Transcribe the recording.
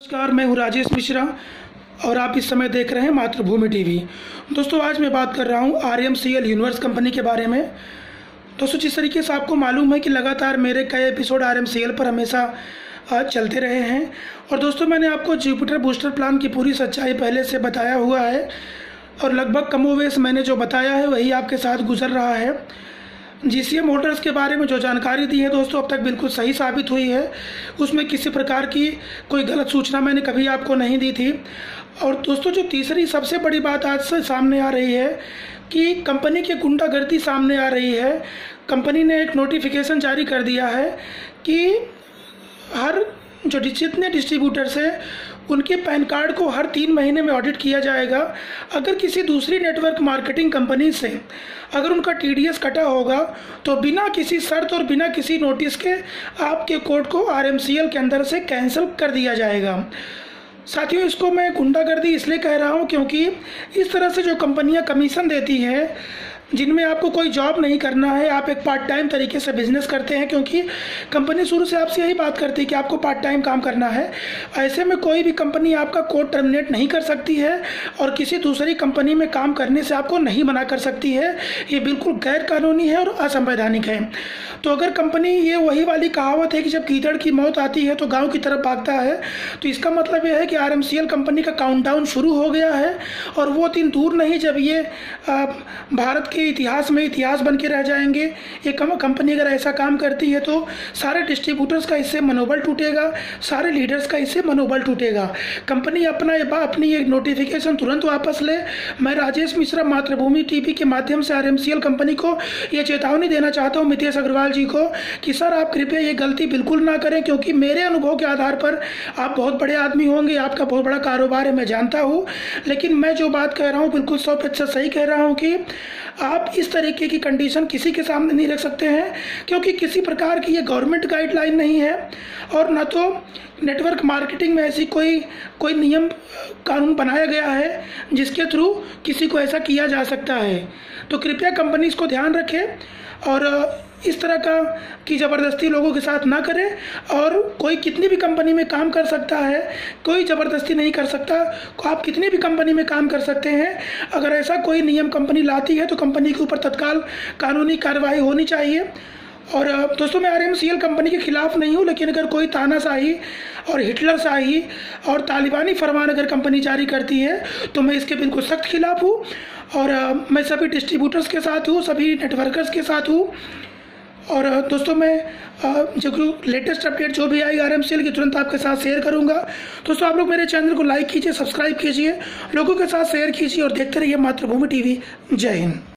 नमस्कार, मैं हूँ राजेश मिश्रा और आप इस समय देख रहे हैं मातृभूमि टीवी। दोस्तों, आज मैं बात कर रहा हूँ RMCL यूनिवर्स कंपनी के बारे में। दोस्तों, जिस तरीके से आपको मालूम है कि लगातार मेरे कई एपिसोड RMCL पर हमेशा चलते रहे हैं और दोस्तों मैंने आपको जुपिटर बूस्टर प्लान की पूरी सच्चाई पहले से बताया हुआ है और लगभग कमोवेश मैंने जो बताया है वही आपके साथ गुजर रहा है। GCM मोटर्स के बारे में जो जानकारी दी है दोस्तों अब तक बिल्कुल सही साबित हुई है। उसमें किसी प्रकार की कोई गलत सूचना मैंने कभी आपको नहीं दी थी। और दोस्तों, जो तीसरी सबसे बड़ी बात आज से सामने आ रही है कि कंपनी की गुंडागर्दी सामने आ रही है। कंपनी ने एक नोटिफिकेशन जारी कर दिया है कि हर जो जितने डिस्ट्रीब्यूटर्स हैं उनके पैन कार्ड को हर 3 महीने में ऑडिट किया जाएगा। अगर किसी दूसरी नेटवर्क मार्केटिंग कंपनी से अगर उनका TDS कटा होगा तो बिना किसी शर्त और बिना किसी नोटिस के आपके कोड को RMCL के अंदर से कैंसिल कर दिया जाएगा। साथियों, इसको मैं गुंडागर्दी इसलिए कह रहा हूँ क्योंकि इस तरह से जो कंपनियाँ कमीशन देती हैं जिनमें आपको कोई जॉब नहीं करना है, आप एक पार्ट टाइम तरीके से बिजनेस करते हैं, क्योंकि कंपनी शुरू से आपसे यही बात करती है कि आपको पार्ट टाइम काम करना है। ऐसे में कोई भी कंपनी आपका कोड टर्मिनेट नहीं कर सकती है और किसी दूसरी कंपनी में काम करने से आपको नहीं मना कर सकती है। ये बिल्कुल गैर कानूनी है और असंवैधानिक है। तो अगर कंपनी, ये वही वाली कहावत है कि जब गीदड़ की मौत आती है तो गाँव की तरफ भागता है, तो इसका मतलब यह है कि RMCL कंपनी का काउंटडाउन शुरू हो गया है और वो दिन दूर नहीं जब ये भारत के इतिहास में इतिहास बन के रह जाएंगे। ये कंपनी अगर ऐसा काम करती है तो सारे डिस्ट्रीब्यूटर्स का इससे मनोबल टूटेगा, सारे लीडर्स का इससे मनोबल टूटेगा। कंपनी अपनी ये नोटिफिकेशन तुरंत वापस ले। मैं राजेश मिश्रा मातृभूमि टीवी के माध्यम से RMCL कंपनी को ये चेतावनी देना चाहता हूँ, मितेश अग्रवाल जी को, कि सर आप कृपया ये गलती बिल्कुल ना करें, क्योंकि मेरे अनुभव के आधार पर आप बहुत बड़े आदमी होंगे, आपका बहुत बड़ा कारोबार है, मैं जानता हूँ, लेकिन मैं जो बात कह रहा हूँ बिल्कुल 100% सही कह रहा हूँ कि आप इस तरीके की कंडीशन किसी के सामने नहीं रख सकते हैं, क्योंकि किसी प्रकार की ये गवर्नमेंट गाइडलाइन नहीं है और न तो नेटवर्क मार्केटिंग में ऐसी कोई नियम कानून बनाया गया है जिसके थ्रू किसी को ऐसा किया जा सकता है। तो कृपया कंपनी इसको ध्यान रखे और इस तरह की ज़बरदस्ती लोगों के साथ ना करें। और कोई कितनी भी कंपनी में काम कर सकता है, कोई ज़बरदस्ती नहीं कर सकता। आप कितनी भी कंपनी में काम कर सकते हैं। अगर ऐसा कोई नियम कंपनी लाती है तो कंपनी के ऊपर तत्काल कानूनी कार्रवाई होनी चाहिए। और दोस्तों, मैं RMCL कंपनी के खिलाफ नहीं हूँ, लेकिन अगर कोई तानाशाही और हिटलर शाही और तालिबानी फरमान अगर कंपनी जारी करती है तो मैं इसके बिल्कुल सख्त खिलाफ हूँ। और मैं सभी डिस्ट्रीब्यूटर्स के साथ हूँ, सभी नेटवर्कर्स के साथ हूँ। और दोस्तों, मैं जो लेटेस्ट अपडेट जो भी आई RMCL की तुरंत आपके साथ शेयर करूंगा। दोस्तों, आप लोग मेरे चैनल को लाइक कीजिए, सब्सक्राइब कीजिए, लोगों के साथ शेयर कीजिए और देखते रहिए मातृभूमि टीवी। जय हिंद।